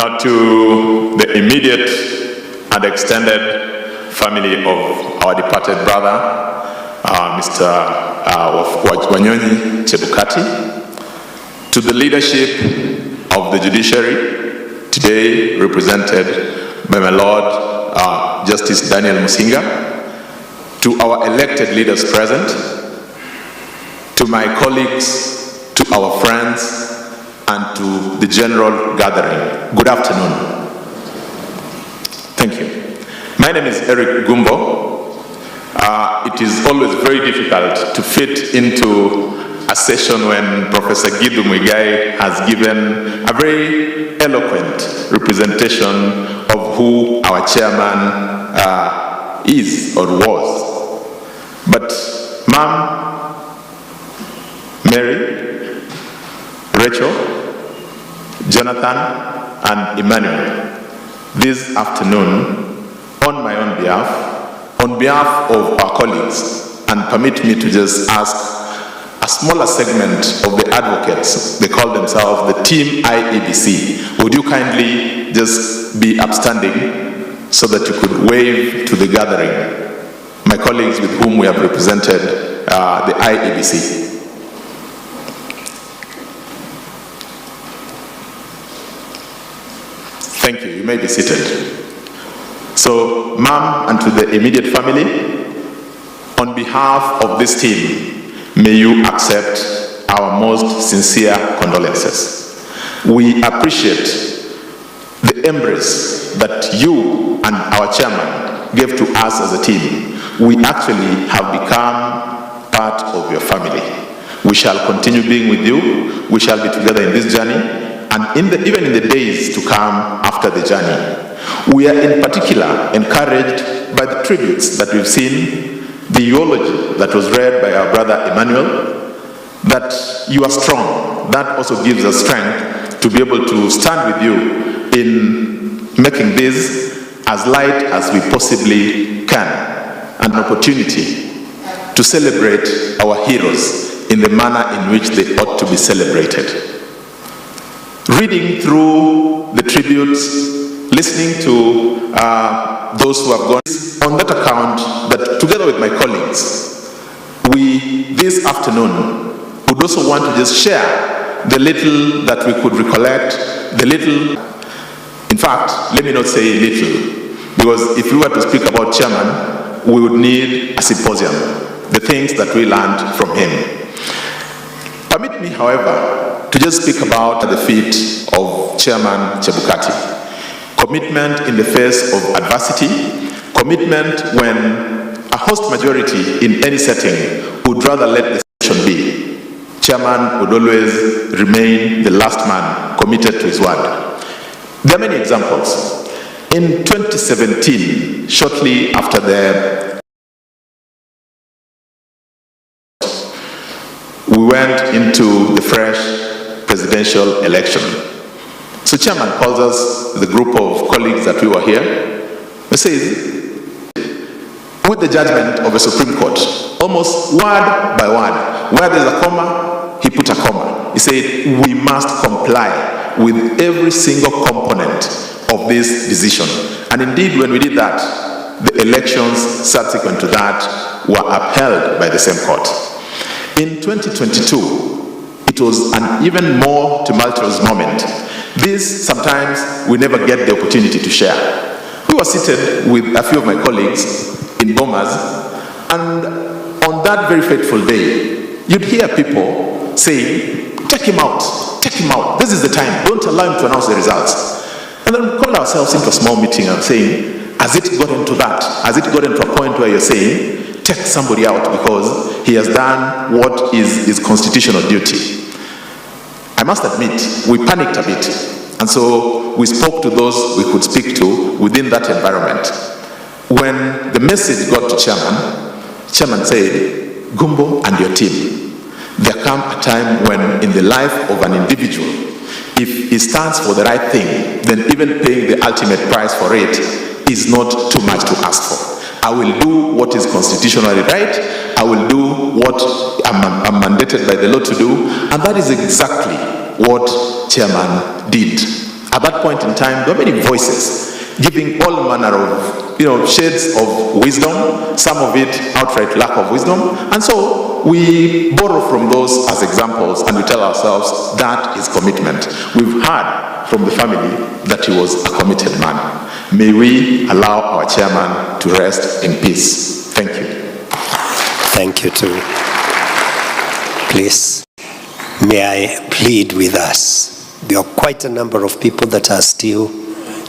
Now to the immediate and extended family of our departed brother, Mr. Wanyonyi Chebukati, to the leadership of the judiciary, today represented by my Lord Justice Daniel Musinga, to our elected leaders present, to my colleagues, to our friends, and to the general gathering. Good afternoon. Thank you. My name is Eric Gumbo. It is always very difficult to fit into a session when Professor Gidu Muigai has given a very eloquent representation of who our chairman is or was. But Ma'am, Mary, Rachel, Jonathan, and Emmanuel, this afternoon, on my own behalf, on behalf of our colleagues, and permit me to just ask a smaller segment of the advocates, they call themselves the Team IEBC, would you kindly just be upstanding so that you could wave to the gathering, my colleagues with whom we have represented the IEBC. Thank you. You may be seated. So, Ma'am, and to the immediate family, on behalf of this team, may you accept our most sincere condolences. We appreciate the embrace that you and our chairman gave to us as a team. We actually have become part of your family. We shall continue being with you. We shall be together in this journey. And even in the days to come after the journey, we are in particular encouraged by the tributes that we've seen, the eulogy that was read by our brother Emmanuel, that you are strong. That also gives us strength to be able to stand with you in making this as light as we possibly can, an opportunity to celebrate our heroes in the manner in which they ought to be celebrated. Reading through the tributes, listening to those who have gone, on that account, that together with my colleagues, we this afternoon would also want to just share the little that we could recollect, the little, in fact, let me not say little, because if we were to speak about chairman, we would need a symposium, the things that we learned from him. Permit me, however, to just speak about the feat of Chairman Chebukati. Commitment in the face of adversity, commitment when a host majority in any setting would rather let the situation be. Chairman would always remain the last man committed to his word. There are many examples. In 2017, shortly after we went into the fresh presidential election. So chairman calls us, the group of colleagues that we were here, he says, with the judgment of the Supreme Court, almost word by word, where there's a comma, he put a comma. He said, we must comply with every single component of this decision. And indeed, when we did that, the elections subsequent to that were upheld by the same court. In 2022, it was an even more tumultuous moment. This, sometimes, we never get the opportunity to share. We were seated with a few of my colleagues in Bomas, and on that very fateful day, you'd hear people saying, take him out, this is the time, don't allow him to announce the results. And then we called ourselves into a small meeting and saying, has it gotten to that? Has it gotten to a point where you're saying, take somebody out because he has done what is his constitutional duty? I must admit, we panicked a bit. And so we spoke to those we could speak to within that environment. When the message got to chairman said, Gumbo and your team, there come a time when in the life of an individual, if he stands for the right thing, then even paying the ultimate price for it is not too much to ask for. I will do what is constitutionally right. I will do what I'm mandated by the law to do. And that is exactly what chairman did. At that point in time, there were many voices giving all manner of shades of wisdom, some of it outright lack of wisdom. And so we borrow from those as examples and we tell ourselves that is commitment. We've heard from the family that he was a committed man. May we allow our chairman to rest in peace. Thank you. Thank you too. Please, may I plead with us? There are quite a number of people that are still